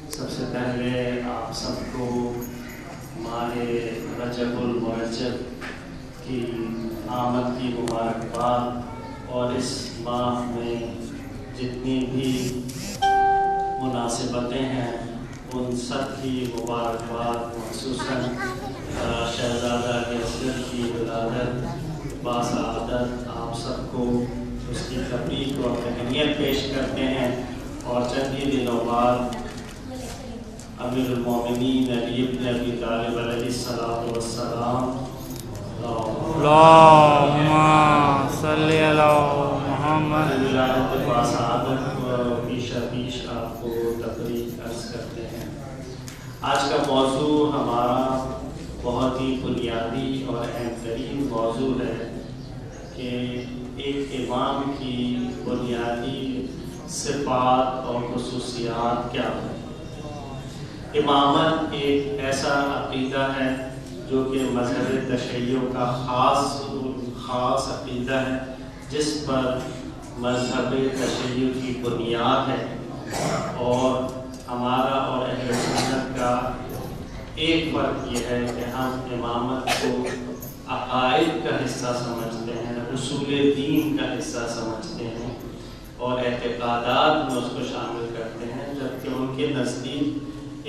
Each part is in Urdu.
سب سے پہلے آپ سب کو ماہ رجب المرجب کی آمد کی مبارکباد، اور اس ماہ میں جتنی بھی مناسبتیں ہیں ان سب کی مبارکباد، خصوصاً شہزادہ اصغر کی ولادت باسعادت آپ سب کو اس کی تبریک اور تہنیت پیش کرتے ہیں۔ اور چند ہی دنوں بعد امیر المومنین علی بن ابی طالب علیہ السلام اللہم صلی علی محمد ولادت باسعادت پیش پیش آپ کو تبریک عرض کرتے ہیں۔ آج کا موضوع ہمارا بہت ہی بنیادی اور اہم ترین موضوع ہے کہ ایک امام کی بنیادی صفات اور خصوصیات کیا ہیں۔ امامت ایک ایسا عقیدہ ہے جو کہ مذہب تشیع کا خاص عقیدہ ہے، جس پر مذہب تشیع کی بنیاد ہے، اور ہمارا اور اہل سنت کا ایک فرق یہ ہے کہ ہم امامت کو عقائد کا حصہ سمجھتے ہیں، اصول دین کا حصہ سمجھتے ہیں اور اعتقادات میں اس کو شامل کرتے ہیں، جبکہ ان کے نزدیک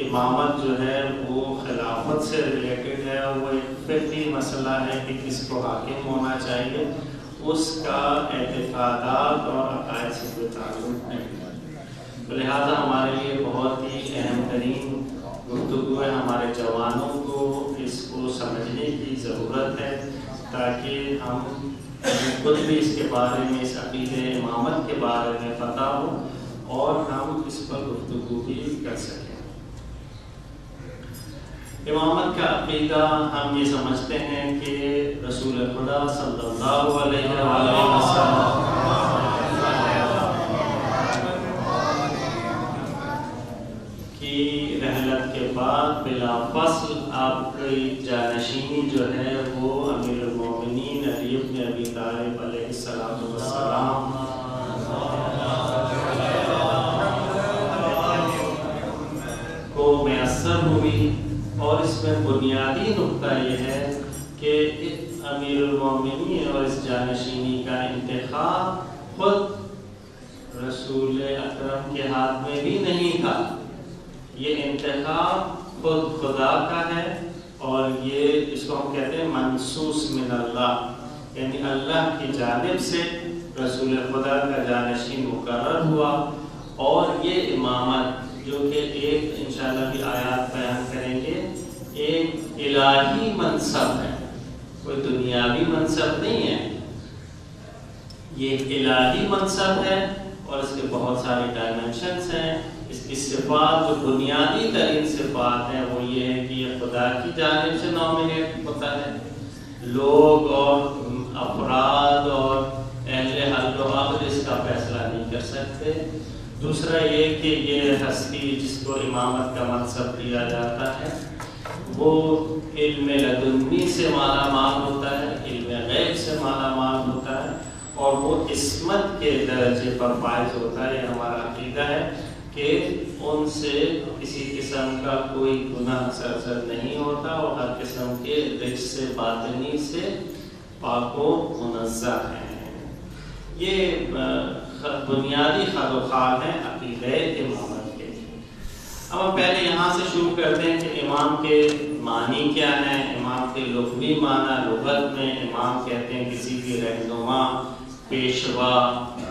امامت جو ہے وہ خلافت سے ریلیٹڈ ہے، وہ ایک فقہی مسئلہ ہے کہ کس کو حاکم ہونا چاہیے، اس کا اعتقادات اور عقائد سے کوئی تعلق نہیں ہے۔ لہٰذا ہمارے لیے بہت ہی اہم ترین گفتگو ہے، ہمارے جوانوں کو اس کو سمجھنے کی ضرورت ہے تاکہ ہم خود بھی اس کے بارے میں، اس عقیدہ امامت کے بارے میں پتہ ہو اور ہم اس پر گفتگو بھی کر سکیں۔ امامت کا عقیدہ ہم یہ سمجھتے ہیں کہ رسول خدا صلی اللہ علیہ وسلم کی رحلت کے بعد بلا فصل آپ کی جانشینی جو ہے وہ امیر المومنین علی بن ابی طالب علیہ السلام کو میسر ہوئی، اور اس میں بنیادی نقطہ یہ ہے کہ امیر المومنین اور اس جانشینی کا انتخاب خود رسول اکرم کے ہاتھ میں بھی نہیں تھا، یہ انتخاب خود خدا کا ہے، اور یہ اس کو ہم کہتے ہیں منصوص من اللہ، یعنی اللہ کی جانب سے رسول خدا کا جانشین مقرر ہوا۔ اور یہ امامت جو کہ ایک انشاءاللہ بھی آیات بیان کریں گے، ایک الہی منصب ہے، کوئی دنیاوی منصب نہیں ہے، یہ ایک الہی منصب ہے، اور اس کے بہت سارے ڈائمنشنز ہیں۔ اس کی صفات جو بنیادی ترین صفات ہیں وہ یہ ہے کہ یہ خدا کی جانب سے نامینیٹ ہوتا ہے، لوگ اور افراد اور اہل حل و عقد اس کا فیصلہ نہیں کر سکتے۔ دوسرا یہ کہ یہ ہستی جس کو امامت کا منصب دیا جاتا ہے وہ علم لدنی سے مالا مال ہوتا ہے، علم غیب سے مالا مال ہوتا ہے، اور وہ عصمت کے درجے پر فائز ہوتا ہے۔ یہ ہمارا عقیدہ ہے کہ ان سے کسی قسم کا کوئی گناہ سرزد نہیں ہوتا، اور ہر قسم کے رجس سے باطنی سے پاک و منزہ ہیں۔ یہ بنیادی خد و خال ہے عقیدہ امامت کے۔ اب ہم پہلے یہاں سے شروع کرتے ہیں کہ امام کے معنی کیا ہیں۔ امام کے لغوی معنی، لغت میں امام کہتے ہیں کسی بھی رہنما، پیشوا،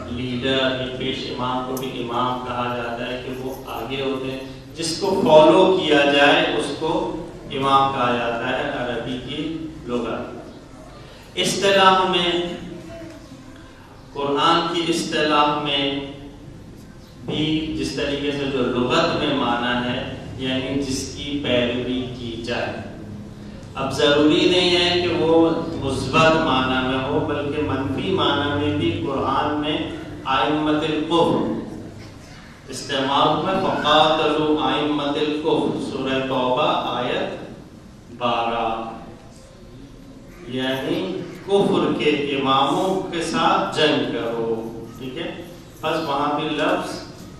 لیڈر، پیش امام کو بھی امام کہا جاتا ہے کہ وہ آگے ہوتے ہیں، جس کو فالو کیا جائے اس کو امام کہا جاتا ہے عربی کی لغت۔ اصطلاح میں، قرآن کی اصطلاح میں بھی جس طریقے سے جو لغت میں معنی ہے، یعنی جس کی پیروی کی جائے۔ اب ضروری نہیں ہے کہ وہ مثبت معنی میں ہو، بلکہ منفی معنی میں بھی قرآن میں ائمۃ الکفر استعمال میں فقاتلوا ائمۃ الکفر، سورہ توبہ آیت 12، یعنی کفر کے اماموں کے ساتھ جنگ کرو، ٹھیک ہے۔ بس وہاں بھی لفظ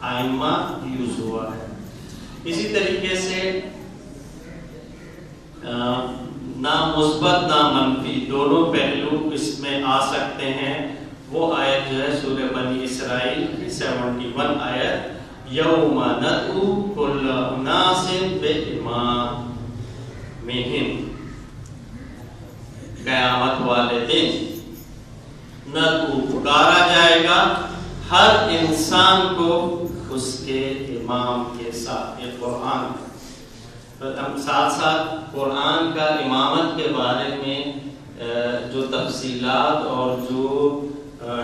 ائمہ یوز ہوا ہے۔ اسی طریقے سے نہ مثبت نہ منفی دونوں پہلو اس میں آ سکتے ہیں۔ وہ آیت جو ہے سورہ بنی اسرائیل کی 71 آیت، یوم ندعو کل اناس بامامہم، قیامت والے دن ندعو پکارا جائے گا ہر انسان کو اس کے امام کے ساتھ۔ یہ قرآن، ہم ساتھ ساتھ قرآن کا امامت کے بارے میں جو تفصیلات اور جو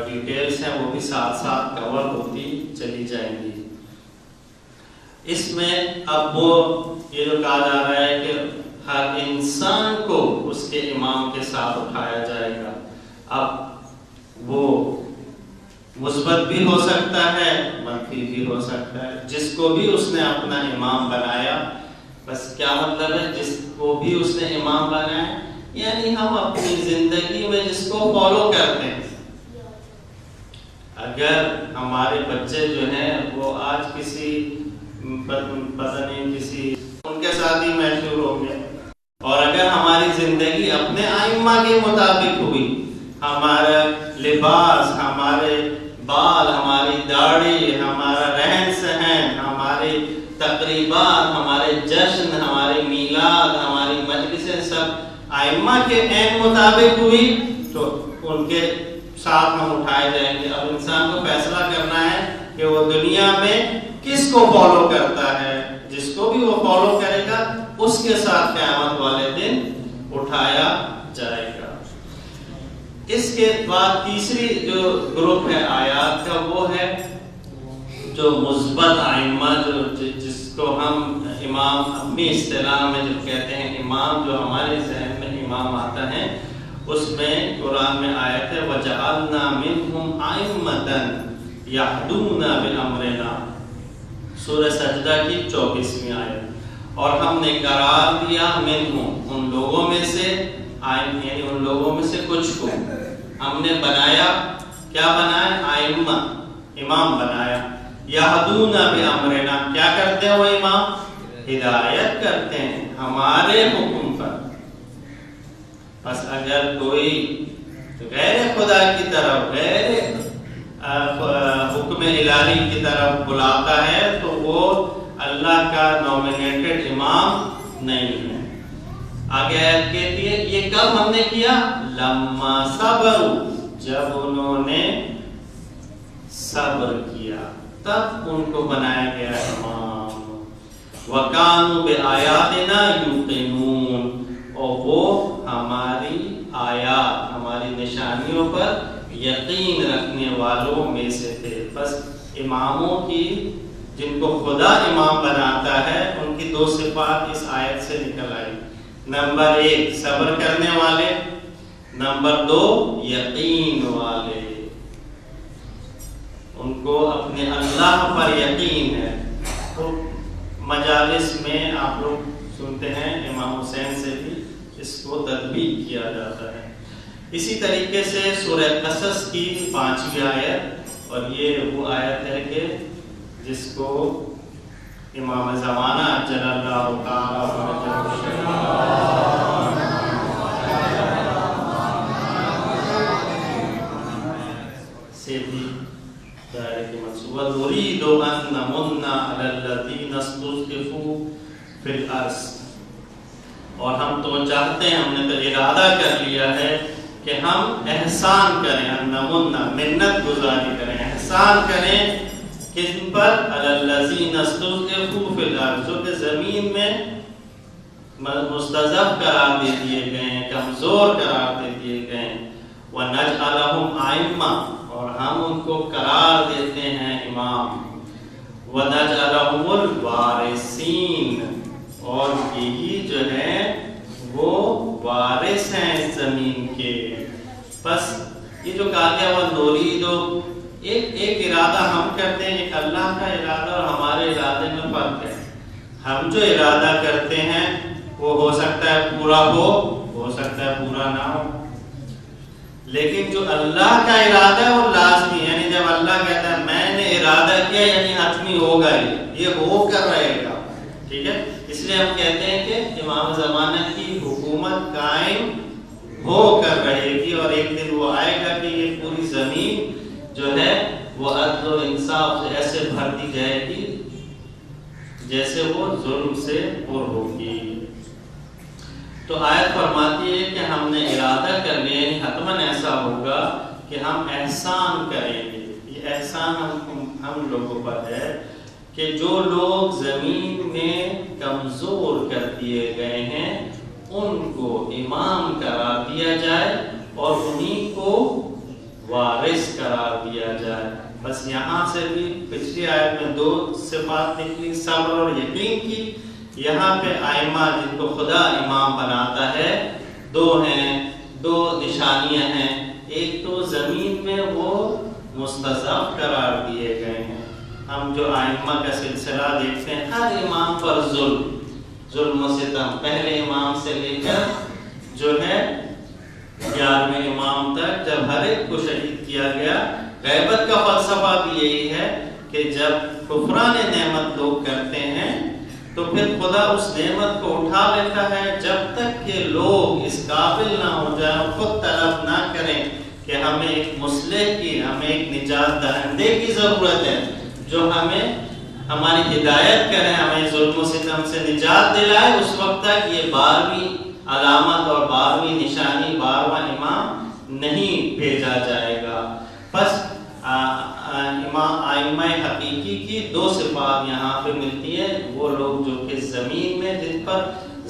ڈیٹیلز ہیں وہ بھی ساتھ ساتھ کور ہوتی چلی جائیں گی۔ اس میں اب وہ یہ جو کہا جا رہا ہے کہ ہر انسان کو اس کے امام کے ساتھ اٹھایا جائے گا، اب وہ مثبت بھی ہو سکتا ہے منفی بھی ہو سکتا ہے۔ جس کو بھی اس نے اپنا امام بنایا، بس کیا مطلب ہے جس کو بھی اس نے امام بنایا، یعنی ہم اپنی زندگی میں جس کو فالو کرتے ہیں۔ اگر ہمارے بچے جو ہیں وہ آج کسی پتہ نہیں کسی ان کے ساتھ ہی مشہور ہوں گے، اور اگر ہماری زندگی اپنے ائمہ کے مطابق ہوئی، ہمارا لباس، ہمارے بال، ہماری داڑھی، ہمارا رہن سہن، ہمارے تقریبات، ہمارے جشن، ہمارے میلاد، ہماری مجلسیں سب ائمہ کے عین مطابق ہوئی تو ان کے ساتھ ہم اٹھائے جائیں گے۔ اب انسان کو فیصلہ کرنا ہے کہ وہ دنیا میں کس کو فالو کرتا ہے، جس کو بھی وہ فالو کرے گا اس کے ساتھ قیامت والے دن اٹھایا جائے گا۔ اس کے بعد تیسری جو گروپ ہے آیات کا وہ ہے جو مثبت ائمہ، جس کو ہم امام اپنی اصطلاح میں جو کہتے ہیں امام، جو ہمارے ذہن میں امام آتا ہے، اس میں قرآن میں آیت ہے وَجَعَلْنَا مِنْهُمْ أَئِمَّةً يَهْدُونَ بِأَمْرِنَا، سورہ سجدہ کی 24ویں آیت۔ اور ہم نے قرار دیا منہم، ان لوگوں میں سے، یعنی ان لوگوں میں سے کچھ کو ہم نے بنایا، کیا بنایا؟ ائمہ، امام بنایا۔ یہدون بامرنا، کیا کرتے ہیں وہ امام؟ ہدایت کرتے ہیں ہمارے حکم پر۔ بس اگر کوئی غیر خدا کی طرف، غیر حکم الہی کی طرف بلاتا ہے تو وہ اللہ کا نومینیٹڈ امام نہیں ہے۔ آگے آیت کہتی ہے یہ کب ہم نے کیا؟ لما صبروا، جب انہوں نے صبر کیا تب ان کو بنایا گیا امام۔ وَكَانُوا بِآيَاتِنَا يُوقِنُونَ، اور وہ ہماری آیات، ہماری نشانیوں پر یقین رکھنے والوں میں سے تھے۔ بس اماموں کی، جن کو خدا امام بناتا ہے، ان کی دو صفات اس آیت سے نکل آئی۔ نمبر 1 صبر کرنے والے، نمبر 2 یقین والے، ان کو اپنے اللہ پر یقین ہے۔ تو مجالس میں آپ لوگ سنتے ہیں امام حسین سے بھی اس کو تطبیق کیا جاتا ہے۔ اسی طریقے سے سورہ قصص کی 5ویں آیت، اور یہ وہ آیت ہے کہ جس کو امام زمانہ جل اللہ تعالیٰ سے بھی دائرے منصوبہ نريد أن نمن على الذين استضعفوا في الأرض، اور ہم تو چاہتے ہیں، ہم نے تو ارادہ کر لیا ہے کہ ہم احسان کریں، نمن منت گزاری کریں، احسان کریں کن پر؟ على الذين استضعفوا في الأرض، جو کہ زمین میں مستضعف قرار دے دیے گئے ہیں، کمزور قرار دے دیے گئے ہیں۔ وَنَجْعَلَهُمْ أَئِمَّةً، اور ہم ان کو قرار دیتے ہیں امام۔ وَنَجْعَلَهُمُ الْوَارِثِينَ، اور یہی جو ہے وہ وارث ہیں اس زمین کے۔ بس یہ جو کہا گیا وہ نورید، ایک ارادہ ہم کرتے ہیں، ایک اللہ کا ارادہ اور ہمارے ارادے میں فرق ہے۔ ہم جو ارادہ کرتے ہیں وہ ہو سکتا ہے پورا ہو سکتا ہے پورا نہ ہو، لیکن جو اللہ کا ارادہ ہے وہ لازمی ہے۔ یعنی جب اللہ کہتا ہے میں نے ارادہ کیا یعنی حتمی ہوگا، یہ ہو کر رہے گا، ٹھیک ہے۔ اس لیے ہم کہتے ہیں کہ امام زمانہ کی حکومت قائم ہو کر رہے گی، اور ایک دن وہ آئے گا کہ یہ پوری زمین جو ہے وہ عدل و انصاف سے ایسے بھر دی جائے گی جیسے وہ ظلم سے پر ہوگی۔ تو آیت فرماتی ہے کہ ہم نے ارادہ کر لیا، یعنی حتماً ایسا ہوگا کہ ہم احسان کریں گے۔ یہ احسان ہم لوگوں پر ہے کہ جو لوگ زمین میں کمزور کر دیے گئے ہیں ان کو امام قرار دیا جائے اور انہی کو وارث قرار دیا جائے۔ بس یہاں سے بھی پچھلی آیت میں 2 صفات نکلی، صبر اور یقین کی۔ یہاں پہ ائمہ جن کو خدا امام بناتا ہے 2 ہیں، 2 نشانیاں ہیں۔ ایک تو زمین میں وہ مستضعف قرار دیے گئے ہیں۔ ہم جو ائمہ کا سلسلہ دیکھتے ہیں، ہر امام پر ظلم و ستم، پہلے امام سے لے کر جو ہے 11ویں امام تک، جب ہر ایک کو شہید کیا گیا۔ غیبت کا فلسفہ بھی یہی ہے کہ جب کفران نعمت لوگ کرتے ہیں تو پھر خدا اس نعمت کو اٹھا لیتا ہے، جب تک کہ لوگ اس قابل نہ ہو جائیں، خود طلب نہ کریں کہ ہمیں ایک مصلح کی، ہمیں ایک نجات دہندے کی ضرورت ہے جو ہمیں ہماری ہدایت کرے، ہمیں ظلم و ستم سے نجات دلائے۔ اس وقت تک یہ 12ویں علامت اور 12ویں نشانی، 12واں امام نہیں بھیجا جائے گا۔ بس ائمہ حقیقی کی 2 صفات یہاں پہ ملتی ہیں، وہ لوگ جو کہ زمین میں جن پر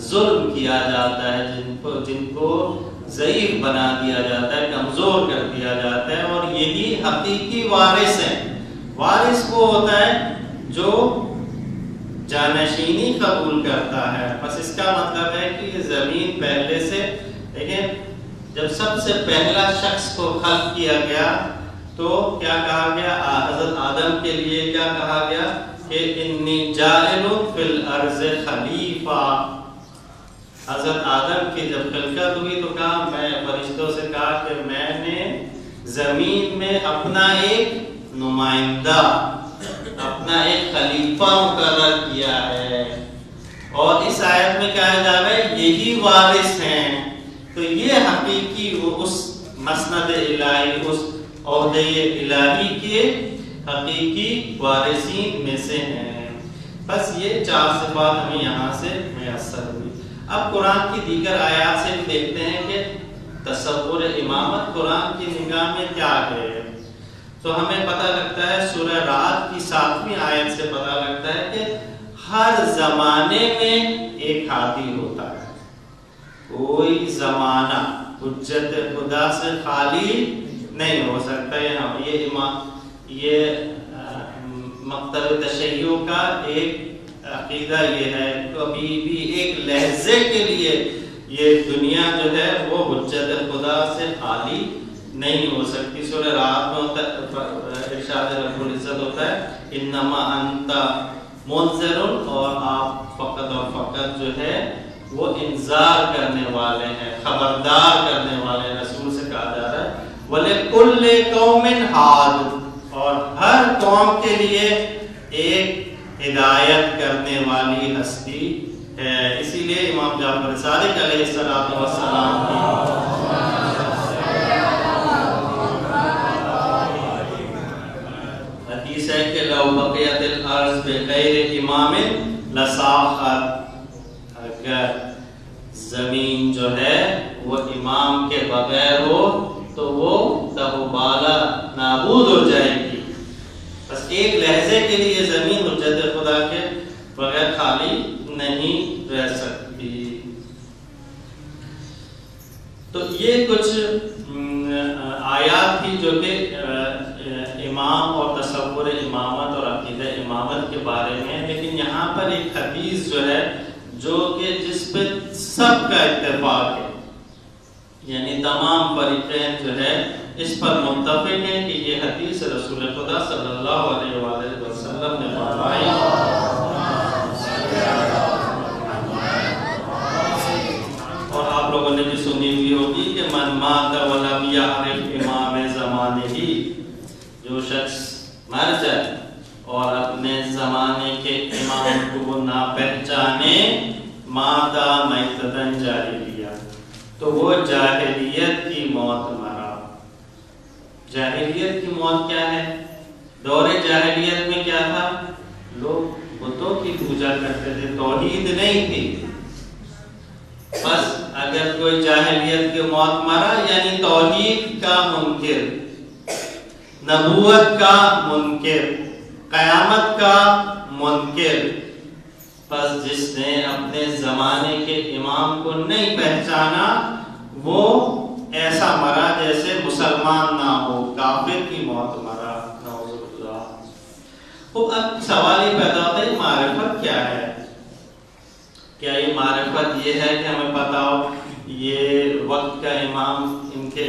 ظلم کیا جاتا ہے، جن کو ضعیف بنا دیا جاتا ہے، کمزور کر دیا جاتا ہے، اور یہی حقیقی وارث ہیں۔ وارث وہ ہوتا ہے جو جانشینی قبول کرتا ہے۔ بس اس کا مطلب ہے کہ یہ زمین پہلے سے، دیکھیں جب سب سے پہلا شخص کو خلق کیا گیا تو کیا کہا گیا؟ حضرت آدم کے لیے کیا کہا گیا کہ انی جاعل فی الارض خلیفہ۔ حضرت آدم کی جب خلقت ہوئی تو کہا، میں فرشتوں سے کہا کہ میں نے زمین میں اپنا ایک نمائندہ، اپنا ایک خلیفہ مقرر کیا ہے، اور اس آیت میں کہا جا رہا ہے یہی وارث ہیں۔ تو یہ حقیقی اس مسند الہی، اس عہدے الہی کے حقیقی وارثین میں سے ہیں۔ بس یہ 4 صفات ہمیں یہاں سے میسر ہوئی۔ اب قرآن کی دیگر آیات سے بھی دیکھتے ہیں کہ تصور امامت قرآن کی نگاہ میں کیا ہے۔ تو ہمیں پتہ لگتا ہے سورہ رعد کی 7ویں آیت سے پتہ لگتا ہے کہ ہر زمانے میں ایک ہادی ہوتا ہے۔ کوئی زمانہ حجت خدا سے خالی نہیں ہو سکتا۔ یہ مقتل تشیع کا ایک عقیدہ یہ ہے، کبھی بھی ایک لحظے کے لیے یہ دنیا جو ہے وہ حجت خدا سے خالی نہیں ہو سکتی۔ سورہ رعد میں ارشاد رب العزت ہوتا ہے انما انت منذر، اور آپ فقط اور فقط جو ہے وہ انذار کرنے والے ہیں، خبردار کرنے والے ہیں۔ رسول سے کہا جا رہا ہے وَلِكُلِّ قَوْمٍ هَادٍ، اور ہر قوم کے لیے ایک ہدایت کرنے والی ہستی ہے۔ اسی لیے امام جعفر صادق علیہ السلام کی حدیث ہے کہ لو بقیت الارض بغیر امام لصاخت، اگر زمین جو ہے وہ امام کے بغیر ہو تو وہ تہو بالا نابود ہو جائے گی۔ بس ایک لحظے کے لیے زمین حجت خدا کے بغیر خالی نہیں رہ سکتی۔ تو یہ کچھ آیات تھی جو کہ امام اور تصور امامت اور عقیدہ امامت کے بارے میں ہے، لیکن یہاں پر ایک حدیث جو ہے جو کہ جس پہ سب کا اتفاق ہے، یعنی تمام فریقین جو ہے اس پر متفق ہیں کہ یہ حدیث رسول خدا صلی اللہ علیہ وآلہ وسلم نے فرمائی، اور آپ لوگوں نے بھی سنی ہوئی ہوگی کہ من مات ولم یعرف امام زمانہ ہی، جو شخص مر جائے اور اپنے زمانے کے امام کو وہ نہ پہچانے مادہ میتدن جاہلیہ، تو وہ جاہلیت کی موت مرا۔ جاہلیت کی موت کیا ہے؟ دور جاہلیت میں کیا تھا؟ لوگ بتوں کی پوجا کرتے تھے، توحید نہیں تھی۔ بس اگر کوئی جاہلیت کی موت مرا یعنی توحید کا منکر، نبوت کا منکر، قیامت کا منکر، بس جس نے اپنے زمانے کے امام کو نہیں پہچانا وہ ایسا مرا جیسے مسلمان نہ ہو، کافر کی موت مرا، نعوذ باللہ۔ اب سوال یہ پیدا ہوتا ہے معرفت کیا ہے؟ کیا یہ معرفت یہ ہے کہ ہمیں پتا ہو یہ وقت کا امام ان کے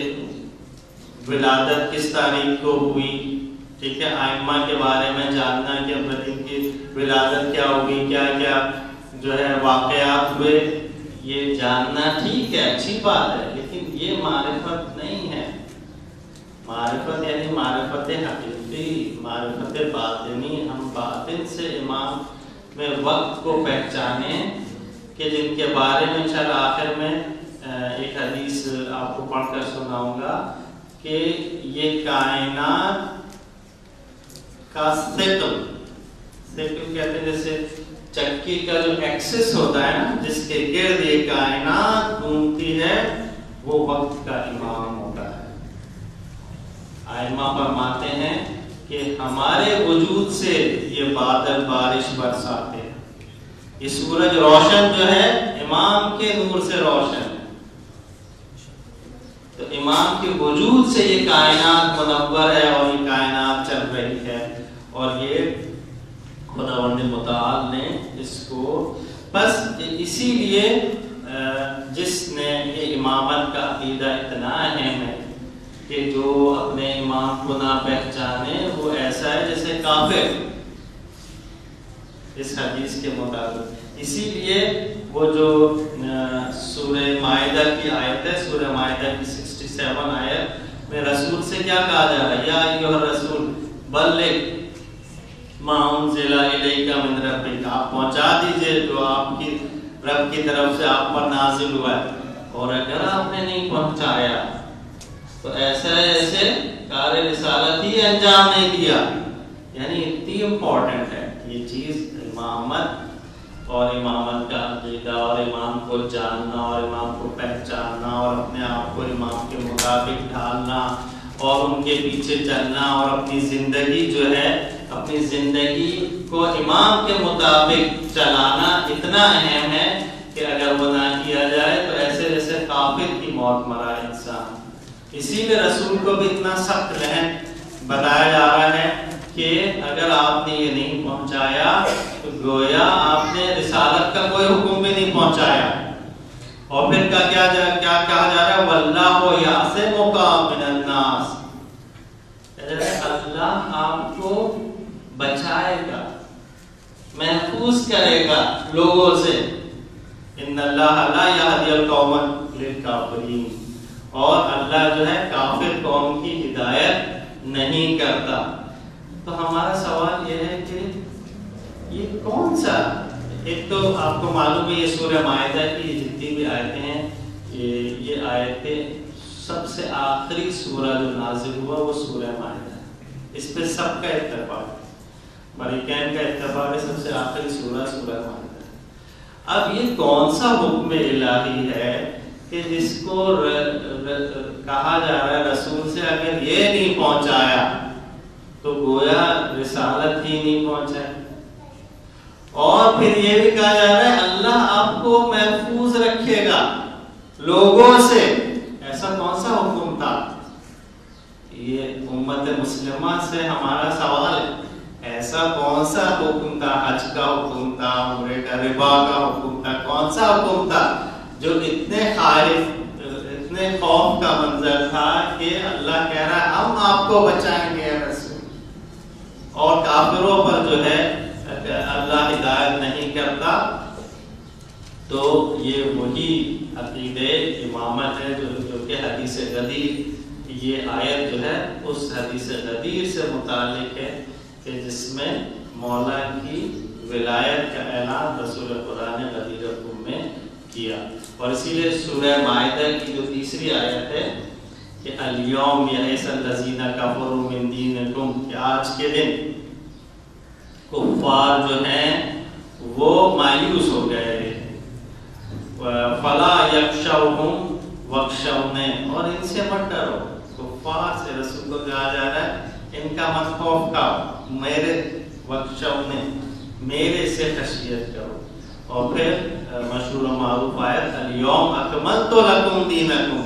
ولادت کس تاریخ کو ہوئی، ٹھیک ہے، ائمہ کے بارے میں جاننا کہ ان کی ولادت کیا ہوگی، کیا کیا جو ہے واقعات ہوئے، یہ جاننا ٹھیک ہے، اچھی بات ہے، لیکن یہ معرفت نہیں ہے۔ معرفت یعنی معرفت حقیقی، معرفت باطنی، ہم باطن سے امام میں وقت کو پہچانیں کہ جن کے بارے میں انشاءاللہ آخر میں ایک حدیث آپ کو پڑھ کر سناؤں گا کہ یہ کائنات کا ثقل کہتے ہیں، جیسے چکی کا جو ایکسس ہوتا ہے نا، جس کے گرد یہ کائنات گھومتی ہے، وہ وقت کا امام ہوتا ہے۔ ائمہ فرماتے ہیں کہ ہمارے وجود سے یہ بادل بارش برساتے ہیں، یہ سورج روشن جو ہے امام کے نور سے روشن ہے، تو امام کے وجود سے یہ کائنات منور ہے اور یہ کائنات چل رہی ہے، اور یہ خداوند متعال نے اس کو، بس اسی لیے جس نے یہ امامت کا عقیدہ اتنا اہم ہے کہ جو اپنے امام کو نہ پہچانے وہ ایسا ہے جیسے کافر، اس حدیث کے مطابق۔ اسی لیے وہ جو سورہ مائدہ کی آیت ہے، سورہ مائدہ کی 67 آیت میں رسول سے کیا کہا جا رہا ہے؟ یا ایھا الرسول بلغ ما انزل الیک من ربک، آپ پہنچا دیجئے جو آپ کی رب کی طرف سے آپ پر نازل ہوا ہے، اور اگر آپ نے نہیں پہنچایا تو ایسا ہے ایسے کار رسالت ہی انجام نہیں دیا۔ یعنی اتنی امپورٹنٹ ہے یہ چیز، امامت اور امامت کا عقیدہ اور امام کو جاننا اور امام کو پہچاننا اور اپنے آپ کو امام کے مطابق ڈھالنا اور ان کے پیچھے چلنا اور اپنی زندگی جو ہے، اپنی زندگی کو امام کے مطابق چلانا اتنا اہم ہے کہ اگر وہ نہ کیا جائے تو ایسے جیسے کافر کی موت مرا انسان۔ اسی لیے رسول کو بھی اتنا سخت لہن بتایا جا رہا ہے کہ اگر آپ نے یہ نہیں پہنچایا تو گویا آپ نے رسالت کا کوئی حکم بھی نہیں پہنچایا۔ اور پھر کیا کہا جا رہا ہے؟ واللہ یعصمک من الناس، اللہ آپ کو بچائے گا، محفوظ کرے گا لوگوں سے۔ ان اللہ لا یہدی القوم الکافرین، اور اللہ جو ہے کافر قوم کی ہدایت نہیں کرتا۔ تو ہمارا سوال یہ ہے کہ یہ کون سا، ایک تو آپ کو معلوم ہے یہ سورہ مائدہ کی جتنی بھی آیتیں ہیں، یہ آیتیں سب سے آخری سورہ جو نازل ہوا وہ سورہ مائدہ ہے، اس پہ سب کا اتفاق ہے، مریکین کا اتفاق ہے، سب سے آخری سورہ سورہ مائدہ ہے۔ اب یہ کون سا حکم الہی ہے کہ جس کو کہا جا رہا ہے رسول سے اگر یہ نہیں پہنچایا تو گویا رسالت ہی نہیں پہنچائی، اور پھر یہ بھی کہا جا رہا ہے اللہ آپ کو محفوظ رکھے گا لوگوں سے۔ ایسا کون سا حکم تھا؟ یہ امت مسلمہ سے ہمارا سوال ہے، ایسا کون سا حکم تھا؟ حج کا حکم تھا، عمرے کا، ربا کا حکم تھا، کون سا حکم تھا جو اتنے اتنے خوف کا منظر تھا کہ اللہ کہہ رہا ہے ہم آپ کو بچائیں گے رسول، اور کافروں پر جو ہے اللہ ہدایت نہیں کرتا۔ تو یہ وہی عقیدہ امامت ہے جو کہ حدیث غدیر یہ آیت جو ہے اس حدیث غدیر سے متعلق ہے کہ جس میں مولا کی ولایت کا اعلان رسول خدا نے غدیر قوم میں کیا. اور اسی لیے سورہ مائدہ کی جو تیسری آیت ہے کہ الیوم یئس الذین کفروا من دینکم، کہ آج کے دن کفار جو ہیں وہ مایوس ہو گئے. فلا یخشوہم واخشونی، اور ان سے مت ڈرو. کفار سے رسول کو کہا جا رہا ہے ان کا مت خوف کھاؤ، میرے واخشونی، میرے سے خشیت کرو. اور پھر مشہور و معروف آیت الیوم اکملت لکم دینکم،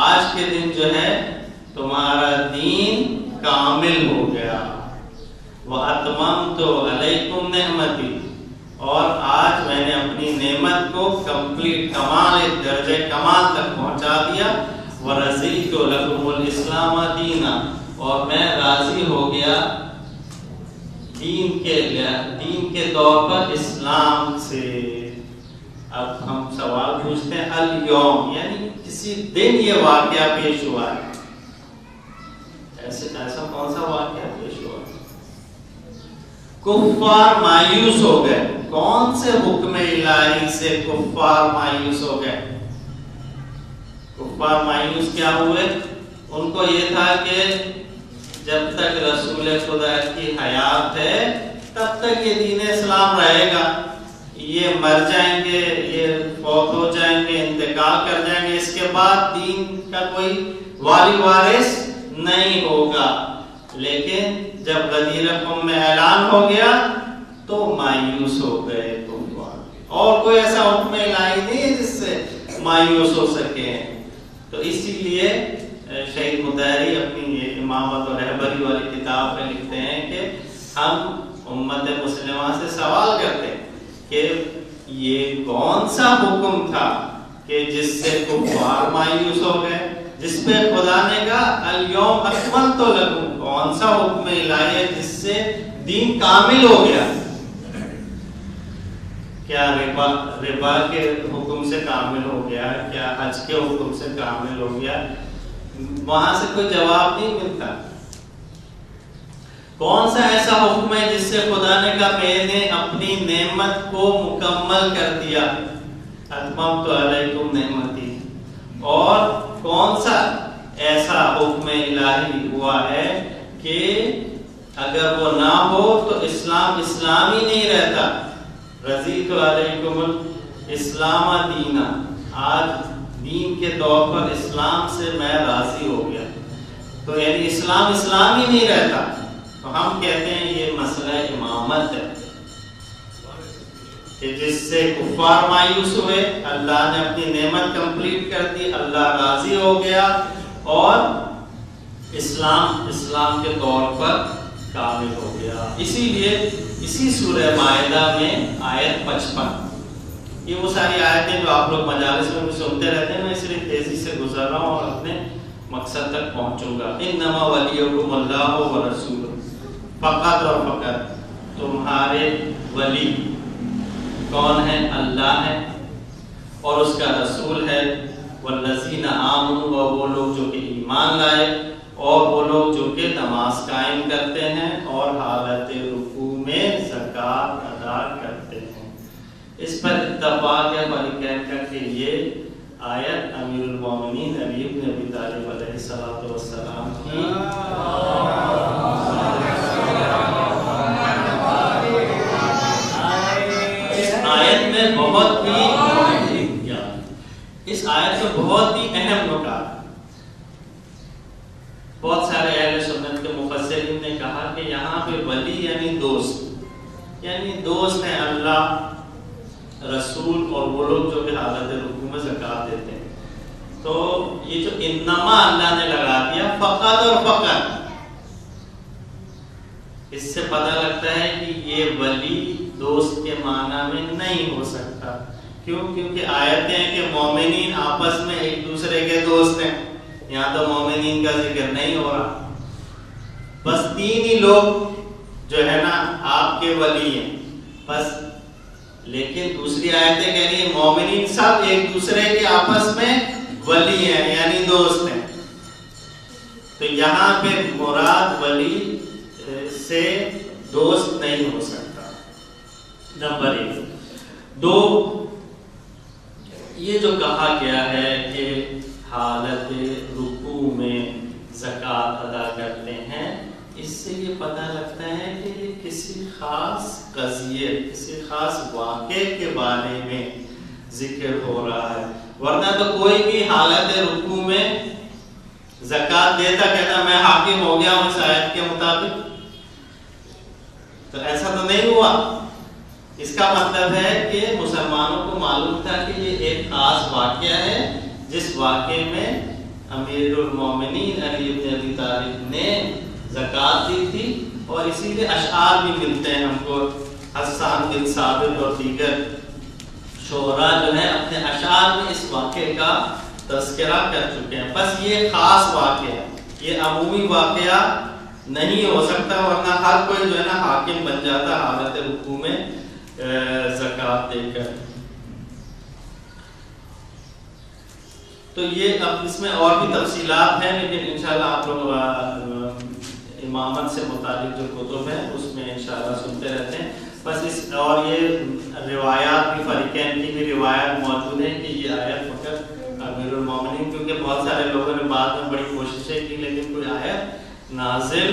آج کے دن جو ہے تمہارا دین کامل ہو گیا. وَأَتْمَمْتُ عَلَيْكُمْ نِعْمَتِي، اور آج میں نے اپنی نعمت کو کمپلیٹ کمال درجہ کمال تک پہنچا دیا. وَرَضِيتُ لَكُمُ الْإِسْلَامَ دِينًا، اور میں راضی ہو گیا دین کے طور پر اسلام سے. اب ہم سوال پوچھتے ہیں الیوم یعنی کسی دن یہ واقعہ پیش ہوا ہے، ایسا کون سا واقعہ پیش ہوا؟ کفار مایوس ہو گئے. کون سے حکم الہی سے کفار مایوس ہو گئے؟ کفار مایوس کیا ہوئے؟ ان کو یہ تھا کہ جب تک رسول خدا کی حیات ہے تب تک یہ دین اسلام رہے گا. یہ مر جائیں گے، یہ فوت ہو جائیں گے، انتقال کر جائیں گے، اس کے بعد دین کا کوئی والی وارث نہیں ہوگا. لیکن جب غدیر قوم میں اعلان ہو گیا تو مایوس ہو گئے کفار. اور کوئی ایسا حکم الہی نہیں ہے جس سے مایوس ہو سکے. تو اسی لیے شہید مطہری اپنی یہ امامت اور رہبری والی کتاب میں لکھتے ہیں کہ ہم امت مسلمہ سے سوال کرتے ہیں کہ یہ کون سا حکم تھا کہ جس سے کفار مایوس ہو گئے، جس پہ خدا نے کہا الیوم اکملت لکم، کون سا حکم الہی ہے جس سے دین کامل ہو گیا؟ کیا ربا کے حکم سے کامل ہو گیا؟ کیا حج کے حکم سے کامل ہو گیا؟ وہاں سے کوئی جواب نہیں ملتا. کون سا ایسا حکم ہے جس سے خدا نے کہا میں نے اپنی نعمت کو مکمل کر دیا، اتممت علیکم نعمتی؟ اور کون سا ایسا حکم الہی ہوا ہے کہ اگر وہ نہ ہو تو اسلام اسلام ہی نہیں رہتا؟ رضیت علیکم الاسلام دینا، آج دین کے طور پر اسلام سے میں راضی ہو گیا. تو یعنی اسلام اسلام ہی نہیں رہتا. تو ہم کہتے ہیں یہ مسئلہ امامت ہے کہ جس سے کفار مایوس ہوئے، اللہ نے اپنی نعمت کمپلیٹ کر دی، اللہ راضی ہو گیا اور اسلام کے طور پر کامل ہو گیا. اسی لیے اسی سورہ مائدہ میں آیت 55، یہ وہ ساری آیتیں جو آپ لوگ مجالس میں بھی سنتے رہتے ہیں، میں اس لیے تیزی سے گزر رہا ہوں اور اپنے مقصد تک پہنچوں گا. انما ولیکم اللہ ورسولہ، فقط اور فقط تمہارے ولی کون ہے؟ اللہ ہے اور اس کا رسول ہے. والذین آمنوا، وہ لوگ جو کہ ایمان لائے، اور وہ لوگ جو کہ نماز قائم کرتے ہیں اور حالت رکوع میں زکوٰۃ ادا کرتے ہیں. اس پر اتفاق ہے فریقین کا کہ یہ آیت امیر المومنین علی بن ابی طالب علیہ السلام کی اس آیت میں بہت ہی اہم نکات. بہت سارے اہل سنت کے مفسرین نے کہا کہ یہاں پہ ولی یعنی دوست ہیں اللہ، رسول اور وہ لوگ جو کہ حالت رکوع میں زکوٰۃ دیتے ہیں. تو یہ جو انما اللہ نے لگا دیا فقط اور فقط، اس سے پتہ لگتا ہے کہ یہ ولی دوست کے معنی میں نہیں ہو سکتا. کیوں؟ کیونکہ آیتیں ہیں کہ مومنین آپس میں ایک دوسرے کے دوست ہیں. یہاں تو مومنین کا ذکر نہیں ہو رہا، بس تین ہی لوگ جو ہے نا آپ کے ولی ہیں بس. لیکن دوسری آیتیں کہہ رہی ہیں مومنین سب ایک دوسرے کے آپس میں ولی ہیں یعنی دوست ہیں. تو یہاں پہ مراد ولی سے دوست نہیں ہو سکتا، نمبر 1۔ 2، یہ جو کہا گیا ہے کہ حالت رکوع میں زکوٰۃ ادا کرتے ہیں، اس سے یہ پتہ لگتا ہے کہ یہ کسی خاص قضیے، کسی خاص واقعے کے بارے میں ذکر ہو رہا ہے، ورنہ تو کوئی بھی حالت رکوع میں زکوٰۃ دیتا کہتا میں حاکم ہو گیا ہوں اس آیت کے مطابق، تو ایسا تو نہیں ہوا۔ اس کا مطلب ہے کہ مسلمانوں کو معلوم تھا کہ یہ ایک خاص واقعہ ہے جس واقعے میں امیر المومنین علی بن ابی طالب نے زکوٰۃ دی تھی، اور اسی لیے اشعار بھی ملتے ہیں ہم کو، حسان بن ثابت اور دیگر شعراء جو ہیں اپنے اشعار میں اس واقعے کا تذکرہ کر چکے ہیں۔ بس یہ خاص واقعہ، یہ عمومی واقعہ نہیں ہو سکتا، ورنہ ہر کوئی جو ہے نا حاکم بن جاتا حالت رکوع میں زکوٰۃ دے کر۔ تو یہ اب اس میں اور بھی تفصیلات ہیں، لیکن انشاءاللہ آپ لوگ امامت سے متعلق جو کتب ہیں اس میں انشاءاللہ سنتے رہتے ہیں۔ بس اس اور یہ روایات بھی، فریقین کی بھی روایات موجود ہیں کہ یہ آیت فقط امیر المومنین، کیونکہ بہت سارے لوگوں نے بعد میں بڑی کوششیں کی لیکن کوئی آیت نازل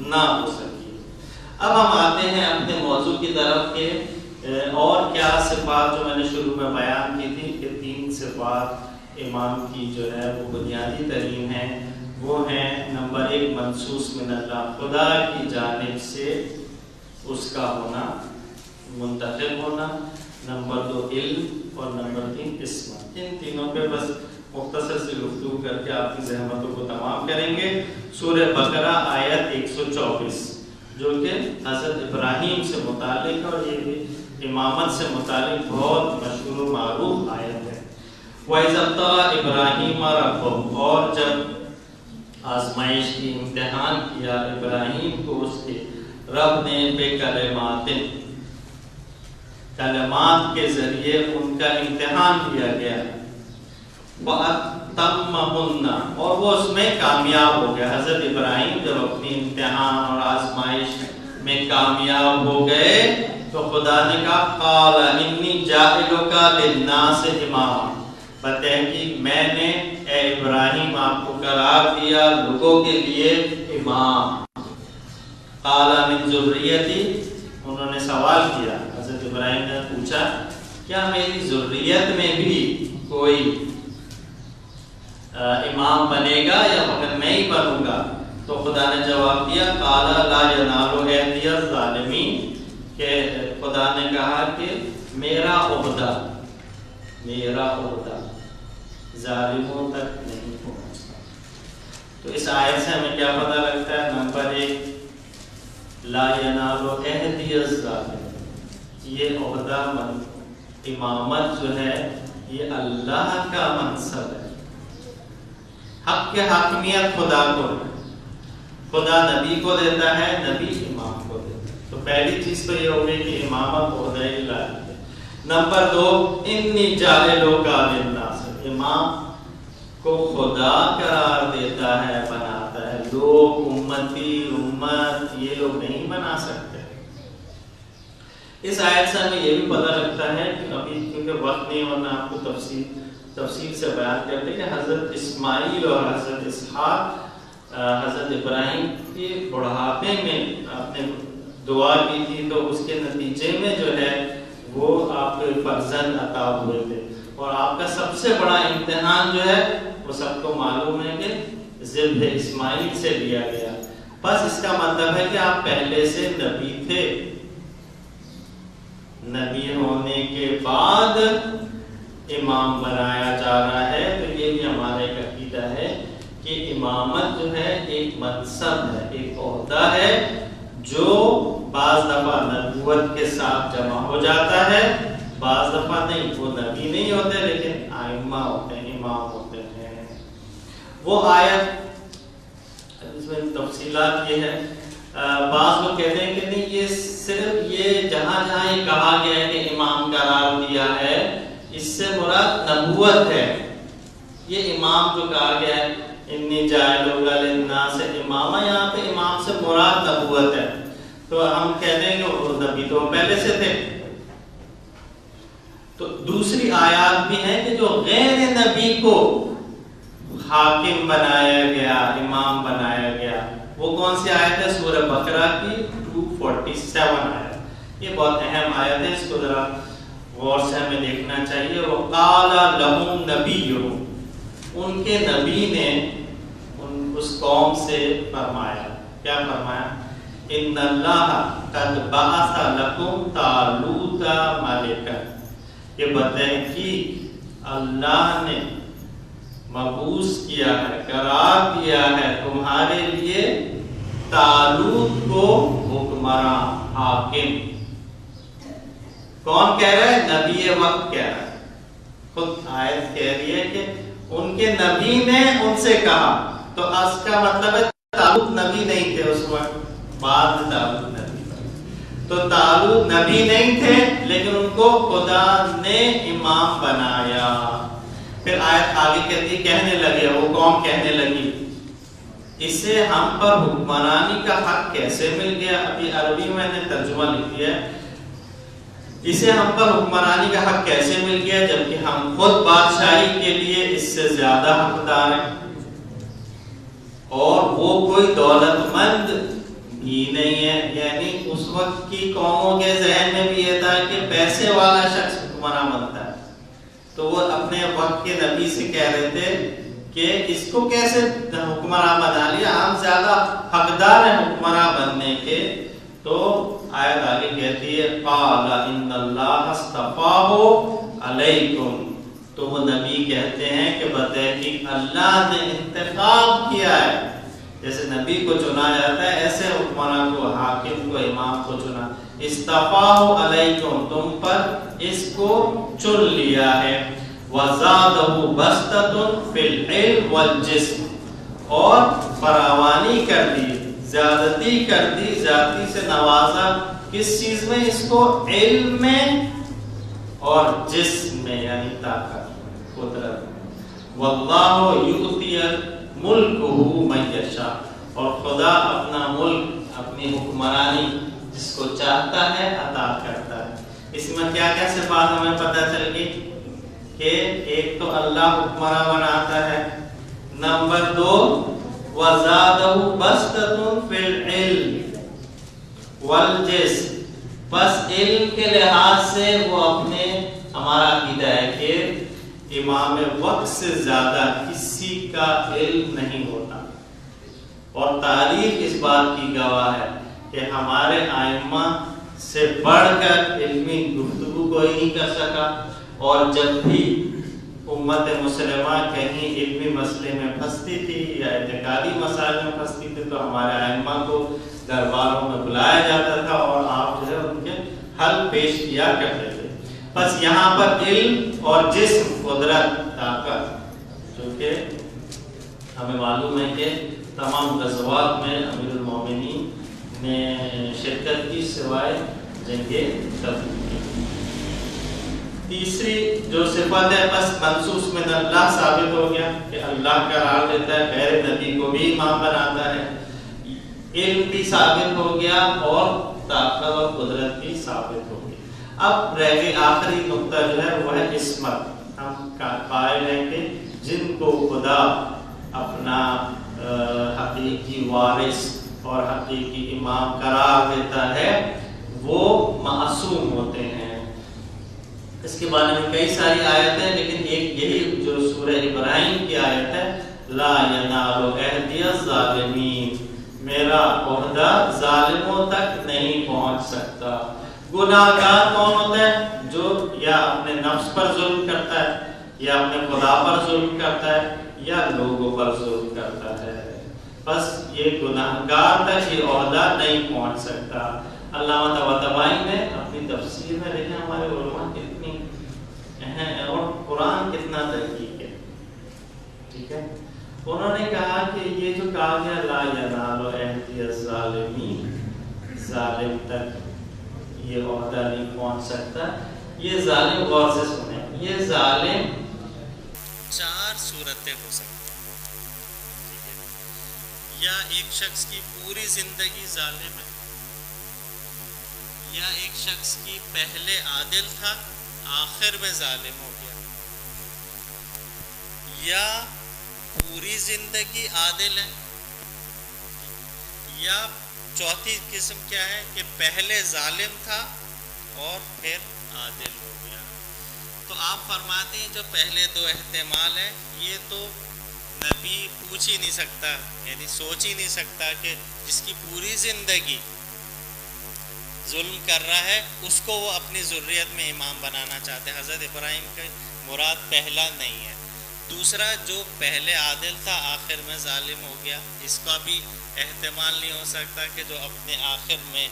نہ ہو سکی۔ اب ہم آتے ہیں اپنے موضوع کی طرف کہ اور کیا صفات جو میں نے شروع میں بیان کی تھی کہ 3 صفات امام کی جو ہے وہ بنیادی ترین ہیں، وہ ہیں نمبر 1 منصوص من اللہ، خدا کی جانب سے اس کا ہونا، منتخب ہونا، نمبر 2 علم، اور نمبر 3 عصمت۔ ان تینوں پہ بس مختصر سی گفتگو کر کے آپ کی زحمتوں کو تمام کریں گے۔ سورہ بقرہ آیت 124 جو کہ حضرت ابراہیم سے متعلق ہے، اور یہ بھی امامت سے متعلق بہت مشہور و معروف آیت ہے۔ وَإِذَ ابْتَلَىٰ إِبْرَاهِيمَ رَبَّهُ، اور جب آزمائش کی، امتحان کیا ابراہیم کو اس کے رب نے، کلمات کے ذریعے ان کا امتحان لیا گیا، وَأَتَمَّهُنَّ، اور وہ اس میں کامیاب ہو گیا۔ حضرت ابراہیم جب اپنی امتحان اور آزمائش میں کامیاب ہو گئے تو خدا نے کہا قَالَ إِنِّي جَاعِلُكَ لِلنَّاسِ إِمَامًا، بتحقیق میں نے اے ابراہیم آپ کو قرار دیا لوگوں کے لیے امام۔ قَالَ مِن ذُرِّيَّتِي، انہوں نے سوال کیا، حضرت ابراہیم نے پوچھا کیا میری ذریت میں بھی کوئی امام بنے گا یا مگر میں ہی بنوں گا؟ تو خدا نے جواب دیا قَالَ لَا يَنَالُ أَيْدِيَ الظَّالِمِينَ، کہ خدا نے کہا کہ میرا عہدہ ظالموں تک نہیں پہنچتا۔ تو اس آیت سے ہمیں کیا پتہ لگتا ہے؟ نمبر 1 لا ينال أيدي الظالمين، یہ عہدہ امامت جو ہے یہ اللہ کا منصب ہے، حق کے حاکمیت خدا کو ہے، خدا نبی کو دیتا ہے، نبی امام کو دیتا ہے۔ تو پہلی چیز تو یہ ہوگی کہ امامت عہدہ الہی ہے۔ نمبر 2 انی جاعلک للناس، امام کو خدا قرار دیتا ہے، بناتا ہے، لوگ امتی امت یہ لوگ نہیں بنا سکتے۔ اس آیت سے ہمیں یہ بھی پتہ لگتا ہے کہ ابھی کیونکہ وقت نہیں ورنہ آپ کو تفصیل سے بیان کرتے کہ حضرت اسماعیل اور حضرت اسحاق حضرت ابراہیم کے بڑھاپے میں آپ نے دعا کی تھی، تو اس کے نتیجے میں جو ہے وہ آپ کو فرزند عطا ہوئے تھے، اور آپ کا سب سے بڑا امتحان جو ہے وہ سب کو معلوم ہے کہ ذبح اسماعیل سے لیا گیا۔ بس اس کا مطلب ہے کہ آپ پہلے سے نبی تھے، نبی ہونے کے بعد امام بنایا جا رہا ہے۔ تو یہ بھی ہمارا ایک عقیدہ ہے کہ امامت جو ہے ایک منصب ہے، ایک عہدہ ہے جو بعض دفعہ نبوت کے ساتھ جمع ہو جاتا ہے، بعض دفعہ نہیں، وہ نبی نہیں ہوتے لیکن ائمہ ہوتے ہیں، امام ہوتے ہیں۔ وہ آیت، اس میں تفصیلات یہ ہے، بعض لوگ کہتے ہیں کہ نہیں یہ صرف یہ جہاں جہاں یہ کہا گیا ہے کہ امام قرار دیا ہے اس سے مراد نبوت ہے۔ یہ امام جو کہا گیا ہے انی جاعلک للناس اماما، یہاں پہ امام سے مراد نبوت ہے، تو ہم کہتے ہیں کہ وہ نبی تو پہلے سے تھے۔ تو دوسری آیات بھی ہیں کہ جو غیر نبی کو حاکم بنایا گیا، امام بنایا گیا، وہ کون سی آیت ہے؟ سورہ بقرہ کی 247 آیت۔ یہ بہت اہم آیت ہے، اس کو ذرا غور سے ہمیں دیکھنا چاہیے۔ وَقَالَ لَهُمْ نَبِيُّهُمْ، ان کے نبی نے اس قوم سے فرمایا، کیا فرمایا؟ ان اللہ قد بعث لکم طالوت ملکا، کہ بتحقیق اللہ نے مبعوث کیا ہے، قرار دیا ہے تمہارے لیے طالوت کو حکمراں، حاکم۔ کون کہہ رہا ہے؟ نبی وقت کہہ رہا ہے، خود آیت کہہ رہی ہے کہ ان کے نبی نے ان سے کہا، تو اس کا مطلب ہے طالوت نبی نہیں تھے اس وقت، بعد طالوت نبی تھے، تو طالوت نبی نہیں تھے لیکن ان کو خدا نے امام بنایا۔ پھر آیت آگے کہتی، کہنے لگے، وہ قوم کہنے لگی، اسے ہم پر حکمرانی کا حق کیسے مل گیا؟ ابھی عربی میں نے ترجمہ لکھ دیا ہے، اسے ہم پر حکمرانی کا حق کیسے مل گیا جبکہ ہم خود بادشاہی کے لیے اس سے زیادہ حقدار ہیں، اور وہ کوئی دولت مند بھی نہیں ہے۔ یعنی اس وقت کی قوموں کے ذہن میں بھی یہ تھا کہ پیسے والا شخص حکمراں بنتا ہے، تو وہ اپنے وقت کے نبی سے کہہ رہے تھے کہ اس کو کیسے حکمراں بنا لیا، ہم زیادہ حقدار ہیں حکمراں بننے کے۔ تو آیت آگے کہتی ہے، قال ان اللہ اصطفاہ علیکم، تو وہ نبی کہتے ہیں کہ بتحقیق اللہ نے انتخاب کیا ہے، جیسے نبی کو چنا جاتا ہے ایسے حکمراں کو، حاکم کو، امام کو چنا۔ اصطفاہ علیکم، تم پر اس کو چن لیا ہے۔ وزادہ بسطۃ فی العلم والجسم، اور فراوانی کر دی، زیادتی کر دی، زیادتی سے نوازا، کس چیز میں؟ اس کو علم میں اور جسم میں، یعنی طاقت، قدرت۔ واللہ یؤتی ملکہ من یشاء، اور خدا اپنا ملک، اپنی حکمرانی جس کو چاہتا ہے عطا کرتا ہے۔ اس میں کیا کیا صفات ہمیں پتہ چل گئی کہ ایک تو اللہ حکمراں بناتا ہے، نمبر 2 وزادہ بسطۃ فی العلم والجسم، بس علم کے لحاظ سے وہ اپنے، ہمارا عقیدہ ہے کہ امام وقت سے زیادہ کسی کا علم نہیں ہوتا، اور تاریخ اس بات کی گواہ ہے کہ ہمارے ائمہ سے بڑھ کر علمی گفتگو کوئی نہیں کر سکا، اور جب بھی امت مسلمہ کہیں علمی مسئلے میں پھنستی تھی یا اعتقادی مسائل میں پھنستی تھی تو ہمارے ائمہ کو درباروں میں بلایا جاتا تھا اور آپ جو ہے ان کے حل پیش کیا کرتے تھے۔ بس یہاں پر علم اور جسم، قدرت، طاقت، جو کہ ہمیں معلوم ہے کہ تمام غزوات میں امیر المومنین نے شرکت کی سوائے جنگ تبوک کی۔ تیسری جو صفت ہے، بس منصوص من اللہ ثابت ہو گیا کہ اللہ قرار دیتا ہے، غیر نبی کو بھی امام بناتا ہے، علم بھی ثابت ہو گیا اور طاقت اور قدرت بھی ثابت ہو گئی۔ اب رہ گئی آخری نقطہ جو ہے وہ ہے عصمت۔ ہم قائل ہیں کہ جن کو خدا اپنا حقیقی وارث اور حقیقی امام قرار دیتا ہے وہ معصوم ہوتے ہیں۔ اس کے بارے میں کئی ساری آیتیں ہیں، لیکن ایک یہی جو سورہ ابراہیم کی آیت ہے، لا ینال عہدی الظالمین، میرا عہدہ ظالموں تک نہیں پہنچ سکتا۔ گناہگار کون ہوتا ہے؟ جو یا اپنے نفس پر ظلم کرتا ہے، یا اپنے خدا پر ظلم کرتا ہے، یا لوگوں پر ظلم کرتا ہے، بس یہ گناہگار تک یہ عہدہ نہیں پہنچ سکتا۔ علامہ طباطبائی نے اپنی تفسیر میں دیکھیں ہمارے علماء کتنی اہم اور قرآن کتنا تحقیق ہے، ٹھیک ہے۔ انہوں نے کہا کہ یہ جو کہا گیا لا ینال عہدی الظالمین، ظالم تک یہ عہدہ نہیں پہنچ سکتا، یہ ظالم، غور سے سنیں، یہ ظالم 4 صورتیں ہو سکتی ہیں۔ یا ایک شخص کی پوری زندگی ظالم ہے، یا ایک شخص کی پہلے عادل تھا آخر میں ظالم ہو گیا، یا پوری زندگی عادل ہے، یا چوتھی قسم کیا ہے کہ پہلے ظالم تھا اور پھر عادل ہو گیا۔ تو آپ فرماتے ہیں جو پہلے دو احتمال ہیں یہ تو نبی پوچھ ہی نہیں سکتا، یعنی سوچ ہی نہیں سکتا کہ جس کی پوری زندگی ظلم کر رہا ہے اس کو وہ اپنی ذریت میں امام بنانا چاہتے ہیں۔ حضرت ابراہیم کی مراد پہلا نہیں ہے۔ دوسرا جو پہلے عادل تھا آخر میں ظالم ہو گیا، اس کا بھی احتمال نہیں ہو سکتا کہ جو اپنے آخر میں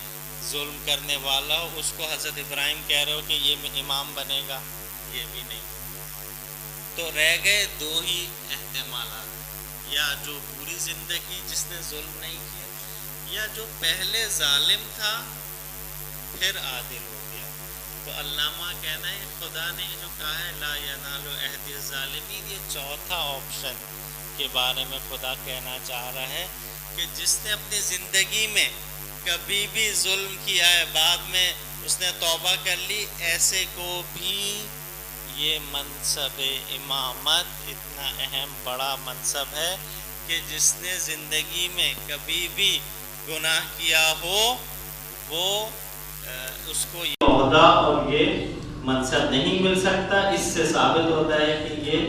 ظلم کرنے والا ہو اس کو حضرت ابراہیم کہہ رہے ہو کہ یہ امام بنے گا، یہ بھی نہیں۔ تو رہ گئے دو ہی احتمالات، یا جو پوری زندگی جس نے ظلم نہیں کیا، یا جو پہلے ظالم تھا پھر عادل ہو گیا۔ تو علامہ کہنا ہے خدا نے جو کہا ہے لا ینال عہد الظالمین، یہ چوتھا آپشن کے بارے میں خدا کہنا چاہ رہا ہے کہ جس نے اپنی زندگی میں کبھی بھی ظلم کیا ہے بعد میں اس نے توبہ کر لی، ایسے کو بھی یہ منصب امامت اتنا اہم بڑا منصب ہے کہ جس نے زندگی میں کبھی بھی گناہ کیا ہو وہ اس کو یہ عہدہ اور یہ منصب نہیں مل سکتا۔ اس سے ثابت ہوتا ہے کہ یہ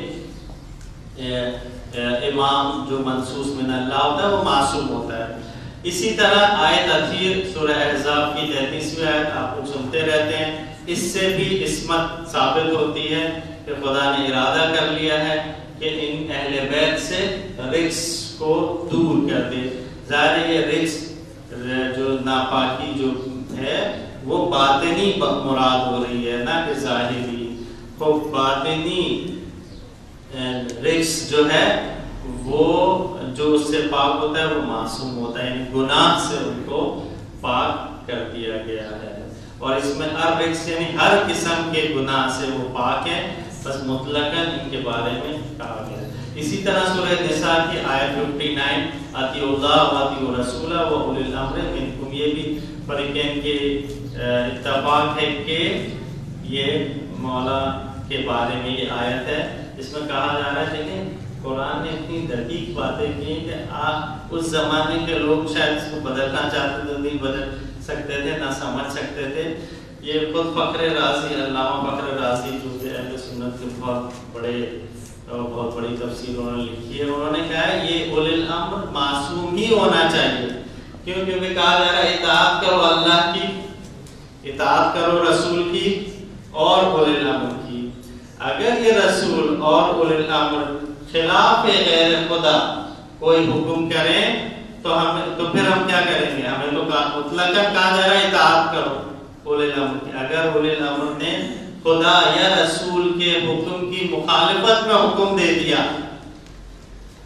امام جو منصوص من اللہ ہوتا ہے وہ معصوم ہوتا ہے۔ اسی طرح آیت اخیر سورہ احزاب کی 33ویں آیت آپ لوگ سنتے رہتے ہیں، اس سے بھی عصمت ثابت ہوتی ہے کہ خدا نے ارادہ کر لیا ہے کہ ان اہل بیت سے رجس کو دور کر دے۔ ظاہر یہ رجس جو ناپاکی جو ہے وہ باطنی مراد ہو رہی ہے نہ کہ ظاہری۔ وہ باطنی رجس جو ہے وہ جو اس سے پاک ہوتا ہے وہ معصوم ہوتا ہے، یعنی گناہ سے ان کو پاک کر دیا گیا ہے۔ اور اس میں ہر رجس یعنی ہر قسم کے گناہ سے وہ پاک ہے، بس مطلقاً ان کے بارے میں کہا گیا۔ اسی طرح سورہ نساء کی آیت 59 اطیعوا اللہ واطیعوا الرسول واولی الامر منکم، یہ بھی فریقین کے اتفاق ہے کہ یہ مولا کے بارے میں یہ آیت ہے۔ اس میں کہا جا رہا ہے کہ قرآن نے اتنی دقیق باتیں کی کہ آپ اس زمانے کے لوگ شاید اس کو بدلنا چاہتے تھے نہیں بدل سکتے تھے، نہ سمجھ سکتے تھے۔ یہ خود فخر رازی، علامہ فخر رازی جو کہ اہل سنت کے بہت بڑی تفسیر انہوں نے لکھی ہے، انہوں نے کہا ہے یہ اولی الامر معصوم ہی ہونا چاہیے، کیونکہ کہا جا رہا ہے اطاعت کرو اللہ کی، اطاعت کرو رسول کی اور اولی الامر کی۔ اگر یہ رسول اور اولی الامر خلاف غیر خدا کوئی حکم کریں تو پھر ہم کیا کریں گے؟ ہمیں تو مطلقاً کہا جا رہا ہے اطاعت کرو اولی الامر کی۔ اگر اولی الامر نے خدا یا رسول کے حکم کی مخالفت میں حکم دے دیا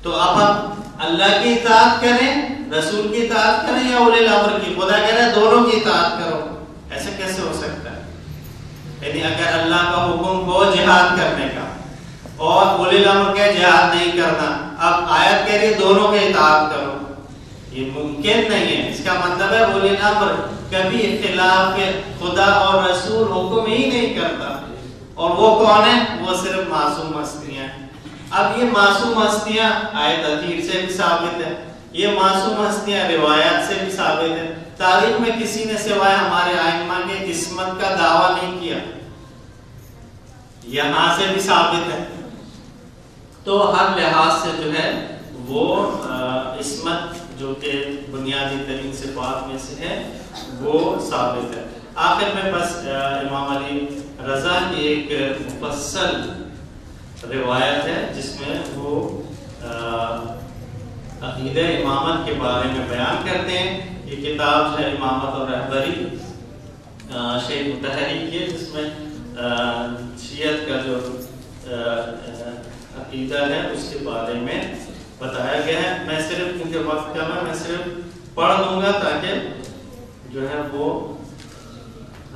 تو اب ہم اللہ کی اطاعت کریں، رسول کی اطاعت کریں یا اولی الامر کی؟ خدا کہہ رہا ہے دونوں کی اطاعت کرو۔ ایسا کیسے ہو سکتا ہے؟ یعنی اگر اللہ کا حکم ہو جہاد کرنے کا اور اولی الامر کے جہاد نہیں کرنا، اب آیت کہہ رہی ہے دونوں کے اطاعت کرو، یہ ممکن نہیں ہے۔ اس کا مطلب ہے اولی الامر کبھی خلاف خدا اور رسول حکم ہی نہیں کرتا، اور وہ کون ہے؟ وہ صرف معصوم ہستیاں ہیں۔ اب یہ معصوم ہستیاں آیت اخیر سے بھی ثابت ہے، یہ معصوم ہستیاں روایات سے بھی ثابت ہے۔ تاریخ میں کسی نے سوائے ہمارے ائمہ کے عصمت کا دعویٰ نہیں کیا، یہاں سے بھی ثابت ہے۔ تو ہر لحاظ سے جو ہے وہ عصمت جو کہ بنیادی ترین صفات میں سے ہے وہ ثابت ہے۔ آخر میں بس امام علی رضا کی ایک مفصل روایت ہے جس میں وہ عقیدہ امامت کے بارے میں بیان کرتے ہیں۔ یہ کتاب ہے امامت اور رہبری شیخ مطہری کی، جس میں شیعت کا جو عقیدہ ہے اس کے بارے میں بتایا گیا ہے۔ میں صرف کیونکہ وقت کم ہے میں صرف پڑھ دوں گا تاکہ جو ہے وہ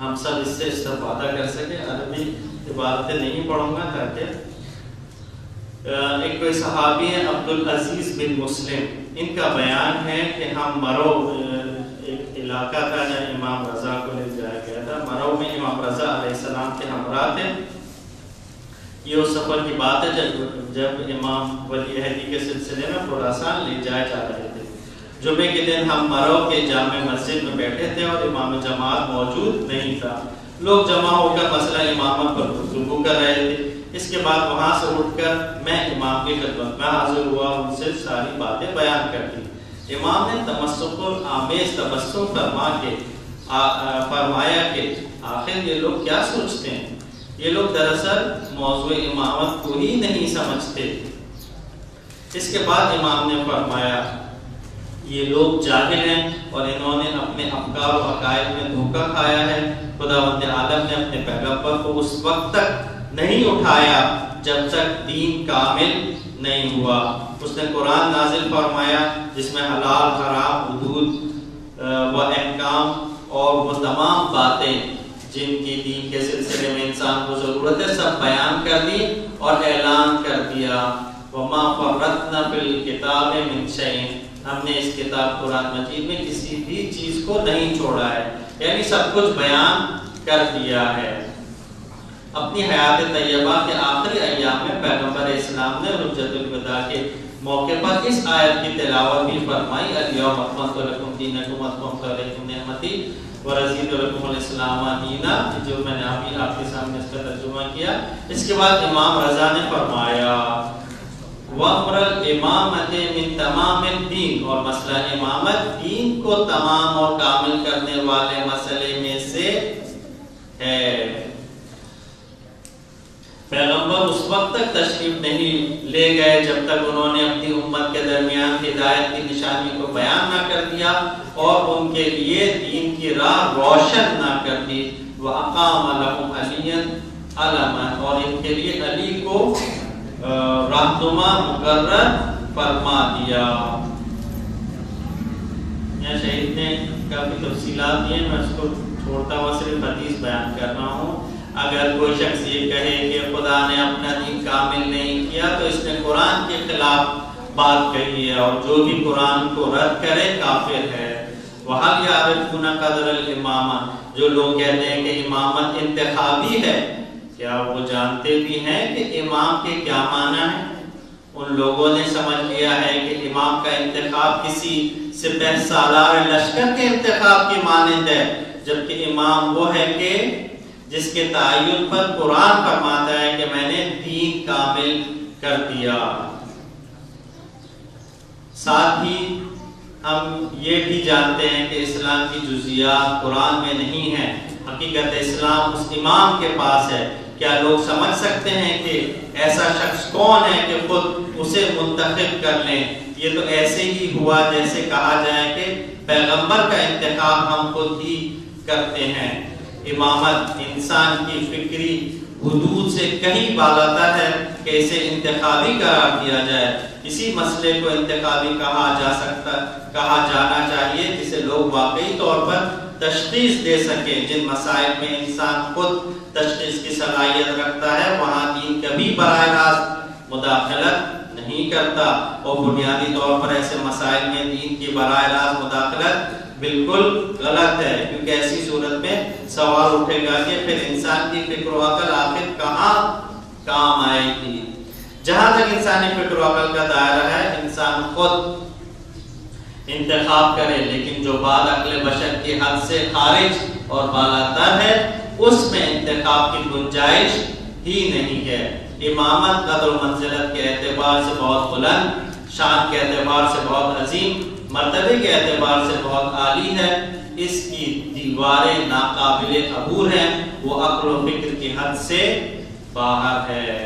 ہم سب اس سے استفادہ کر سکیں۔ عربی عبارتیں نہیں پڑھوں گا تاکہ ایک کوئی صحابی ہے عبدالعزیز بن مسلم، ان کا بیان ہے کہ ہم مرو، ایک علاقہ تھا جہاں امام رضا کو لے جایا گیا تھا، مرو میں امام رضا علیہ السلام کے ہمراہ تھے۔ یہ اس سفر کی بات ہے جب امام ولی عہدی کے سلسلے میں خراسان لے جائے جا رہے تھے۔ جمعے کے دن ہم مرو کے جامع مسجد میں بیٹھے تھے اور امام جماعت موجود نہیں تھا۔ لوگ جمع ہو کر مسئلہ امامت پر گفتگو کر رہے تھے۔ اس کے بعد وہاں سے اٹھ کر میں امام کی خدمت میں حاضر ہوا، ان سے ساری باتیں بیان کر دی۔ امام نے تمسک آمیز تبسم فرمایا کہ آخر یہ لوگ کیا سوچتے ہیں؟ یہ لوگ دراصل موضوع امامت کو ہی نہیں سمجھتے۔ اس کے بعد امام نے فرمایا یہ لوگ جاہل ہیں اور انہوں نے اپنے افکار و عقائد میں دھوکہ کھایا ہے۔ خداوند عالم نے اپنے پیغمبر کو اس وقت تک نہیں اٹھایا جب تک دین کامل نہیں ہوا۔ اس نے قرآن نازل فرمایا جس میں حلال حرام حدود و احکام اور وہ تمام باتیں جن کی دین کے سلسلے میں انسان کو ضرورت ہے سب بیان کر دی اور اعلان کر دیا۔ وما فرطنا فی الکتاب من شیء، ہم نے اس کتاب قرآن مجید میں کسی بھی چیز کو نہیں چھوڑا ہے، یعنی سب کچھ بیان کر دیا ہے۔ اپنی حیات طیبہ کے آخری ایام میں پیغمبر اسلام نے حجت الوداع کے موقع پر اس آیت کی تلاوت بھی فرمائی، الیوم اکملت لکم دینکم واتممت علیکم نعمتی ورضیت لکم الاسلام دینا، جو میں نے ابھی آپ کے سامنے اس کا ترجمہ کیا۔ اس کے بعد امام رضا نے فرمایا وَأَمْرَ الْإِمَامَةِ مِن تَمَامِ الدِّينِ، اور مسئلہ امامت دین کو تمام اور کامل کرنے والے مسئلے میں سے ہے۔ پیغمبر اس وقت تک تشریف نہیں لے گئے جب تک انہوں نے اپنی امت کے درمیان ہدایت کی نشانی کو بیان نہ کر دیا اور ان کے لیے دین کی راہ روشن نہ کر دی۔ وَأَقَامَ لَهُمْ عَلِيًّا عَلَمًا، اور ان کے لیے علی کو رہنما مقرر فرما دیا۔ یہاں شہید نے کافی تفصیلات دی ہیں، میں اس کو چھوڑتا ہوا صرف حدیث بیان کر رہا ہوں۔ اگر کوئی شخص یہ کہے کہ خدا نے اپنا دین کامل نہیں کیا تو اس نے قرآن کے خلاف بات کہی ہے، اور جو بھی قرآن کو رد کرے کافر ہے۔ وَهَلْ يَعْرِفُونَ قَدْرَ الْإِمَامَةِ، جو لوگ کہتے ہیں کہ امامت انتخابی ہے، کیا وہ جانتے بھی ہیں کہ امام کے کیا معنی ہیں؟ ان لوگوں نے سمجھ لیا ہے کہ امام کا انتخاب کسی سپہ سالار لشکر کے انتخاب کی مانند ہے، جبکہ امام وہ ہے کہ جس کے تعین پر قرآن فرماتا ہے کہ میں نے دین کامل کر دیا۔ ساتھ ہی ہم یہ بھی جانتے ہیں کہ اسلام کی جزیات قرآن میں نہیں ہیں، حقیقت اسلام اس امام کے پاس ہے۔ کیا لوگ سمجھ سکتے ہیں کہ ایسا شخص کون ہے کہ خود اسے منتخب کر لیں؟ یہ تو ایسے ہی ہوا جیسے کہا جائے کہ پیغمبر کا انتخاب ہم خود ہی کرتے ہیں۔ امامت انسان کی فکری حدود سے کہیں بالاتر ہے کہ اسے انتخابی قرار دیا جائے۔ اسی مسئلے کو انتخابی کہا جانا چاہیے جسے لوگ واقعی طور پر تشخیص دے سکیں۔ جن مسائل میں انسان خود تشخیص کی صلاحیت رکھتا ہے وہاں دین کبھی براہ راست مداخلت نہیں کرتا، اور بنیادی طور پر ایسے مسائل میں دین کی براہ راست مداخلت بالکل غلط ہے، کیونکہ ایسی صورت میں سوال اٹھے گا کہ پھر انسان کی فکر و عقل آخر کہاں کام آئے گی۔ جہاں تک انسانی فکر و عقل کا دائرہ ہے انسان خود انتخاب کرے، لیکن جو بات عقل بشر کی حد سے خارج اور بالاتر ہے اس میں انتخاب کی گنجائش ہی نہیں ہے۔ امامت قدر و منزلت کے اعتبار سے بہت بلند، شان کے اعتبار سے بہت عظیم، مرتبے کے اعتبار سے بہت عالی ہے۔ اس کی دیواریں ناقابل عبور ہیں، وہ عقل و فکر کی حد سے باہر ہے۔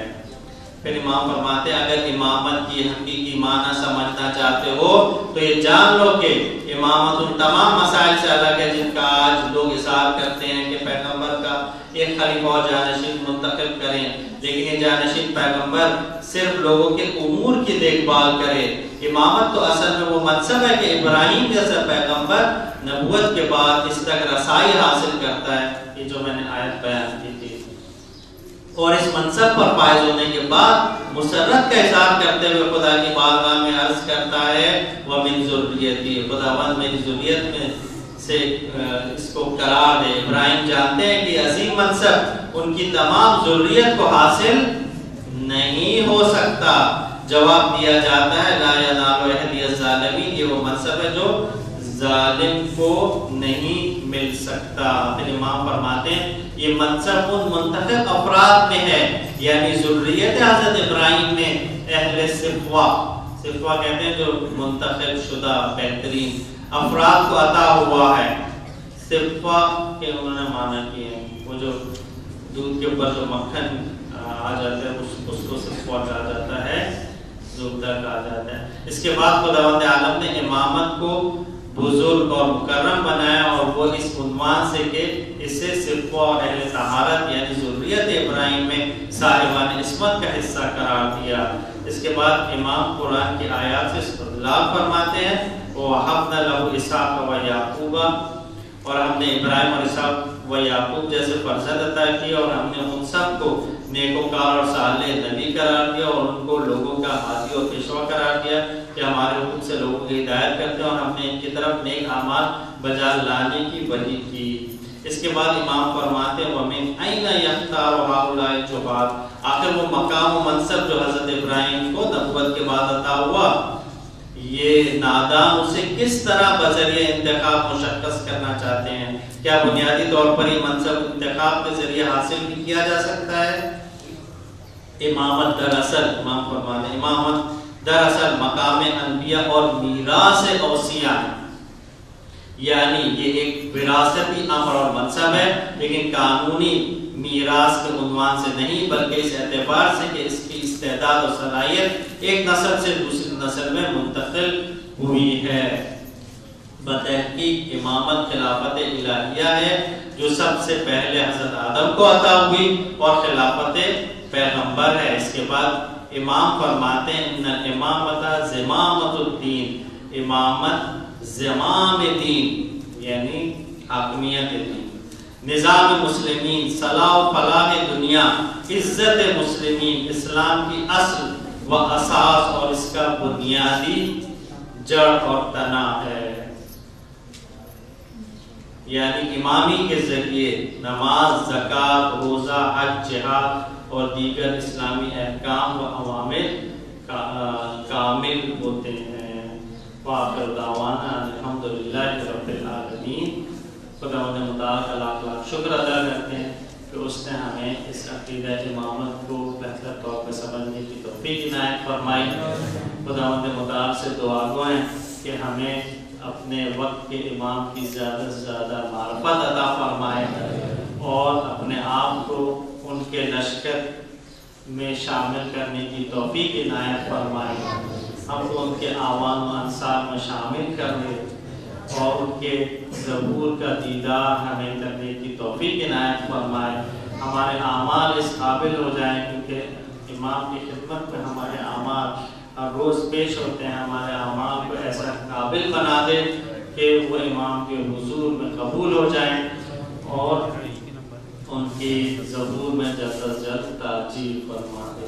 پھر امام فرماتے ہیں اگر امامت کی حقیقی معنی سمجھنا چاہتے ہو تو یہ جان لو کہ امامت ان تمام مسائل سے الگ ہے جن کا آج لوگ اظہار کرتے ہیں کہ پیغمبر کا ایک خلیفہ اور جانشین منتخب کریں، لیکن یہ جانشین پیغمبر صرف لوگوں کے امور کی دیکھ بھال کرے۔ امامت تو اصل میں وہ منصب ہے کہ ابراہیم جیسا پیغمبر نبوت کے بعد اس تک رسائی حاصل کرتا ہے، یہ جو میں نے آیت بیان کی تھی۔ اور اس منصب پر فائز ہونے کے بعد مسرت کا اظہار کرتے ہوئے خدا کی بارگاہ میں عرض کرتا ہے وَمِن ذُرِّيَّتِي، خداوند میری ذریت میں سے اس کو قرار دے۔ ابراہیم جانتے ہیں کہ عظیم منصب ان کی تمام ذریت کو حاصل نہیں ہو سکتا۔ جواب دیا جاتا ہے لا ینال عہد الظالمین، یہ وہ منصب ہے جو ظالم کو نہیں مل سکتا۔ پھر امام فرماتے ہیں یہ منصب ان منتخب افراد میں ہے، یعنی ذریت حضرت ابراہیم میں اہل صفوہ، صفوہ کہتے ہیں جو منتخب شدہ بہترین افراد کو عطا ہوا ہے۔ صفوہ کے انہوں نے معنی کیے ہیں وہ جو دودھ کے اوپر جو مکھن آ جاتا ہے اس کو صفوہ کہا جاتا ہے، زبدہ کہا جاتا ہے۔ اس کے بعد خداوند عالم نے امامت کو بزرگ اور مکرم بنایا اور وہ اس عنوان سے کہ اسے صفوہ اور اہل طہارت یعنی ذریت ابراہیم میں صاحبان عصمت کا حصہ قرار دیا۔ اس کے بعد امام قرآن کی آیات سے استدلال فرماتے ہیں وَوَهَبْنَا لَهُ إِسْحَاقَ وَيَعْقُوبَ، اور ہم نے ابراہیم اور اسحاق و یعقوب جیسے فرزند عطا کیا اور ہم نے ان سب کو نیکوکار اور صالح نبی قرار دیا اور ان کو لوگوں کا ہادی اور پیشوا قرار دیا کہ ہمارے حکم سے لوگوں کی ہدایت کرتے ہیں، اور ہم نے ان کی طرف نیک اعمال بجا لانے کی وحی کی۔ اس کے بعد امام فرماتے ہیں وَمِنْ أَيْنَ يَخْتَارُ هَؤُلَاءِ الْجُبَّارِ، آخر وہ مقام و منصب جو حضرت ابراہیم کو نبوت کے بعد عطا ہوا، یہ نادان اسے کس طرح بذریعہ انتخاب مشخص کرنا چاہتے ہیں؟ کیا بنیادی طور پر یہ منصب انتخاب کے ذریعے حاصل بھی کیا جا سکتا ہے؟ امامت دراصل، امام فرماتے ہیں امامت دراصل مقام انبیاء اور میراث اوصیاء ہے، یعنی یہ ایک وراثتی امر اور منصب ہے لیکن قانونی میراث کے عنوان سے نہیں، بلکہ اس اعتبار سے کہ اس کی استعداد اور صلاحیت ایک نسل سے دوسری نسل میں منتقل ہوئی ہے۔ بتحقیق امامت خلافت الہیہ ہے جو سب سے پہلے حضرت آدم کو عطا ہوئی اور خلافت پیغمبر ہے۔ اس کے بعد امام فرماتے ہیں ان الامامت زمامت الدین، امامت زمام دین یعنی حاکمیت دین، نظام مسلمین، صلاح و فلاح دنیا، عزت مسلمین، اسلام کی اصل و اساس اور اس کا بنیادی جڑ اور تنا ہے۔ یعنی امامی کے ذریعے نماز، زکوٰۃ، روزہ، حج، جہاد اور دیگر اسلامی احکام و عوامل کامل ہوتے ہیں۔ وآخر دعوانا الحمدللہ رب العالمین۔ خداوند متعال کا لاکھ لاکھ شکر ادا کرتے ہیں کہ اس نے ہمیں اس عقیدہ امامت کو بہتر طور پہ سمجھنے کی توفیق عنایت فرمائی۔ خداوند متعال سے دعا گو ہیں کہ ہمیں اپنے وقت کے امام کی زیادہ سے زیادہ معرفت عطا فرمائے اور اپنے آپ کو ان کے لشکر میں شامل کرنے کی توفیق عنایت فرمائے، ہم کو ان کے اعوان و انصار میں شامل کر لے اور ان کے ظہور کا دیدار ہمیں کرنے کی توفیق عنایت فرمائے۔ ہمارے اعمال اس قابل ہو جائیں کیونکہ امام کی خدمت میں ہمارے اعمال ہر روز پیش ہوتے ہیں، ہمارے اعمال کو ایسا قابل بنا دے کہ وہ امام کے حضور میں قبول ہو جائیں اور ان کی ظہور میں جلد از جلد تاجیل فرما دے۔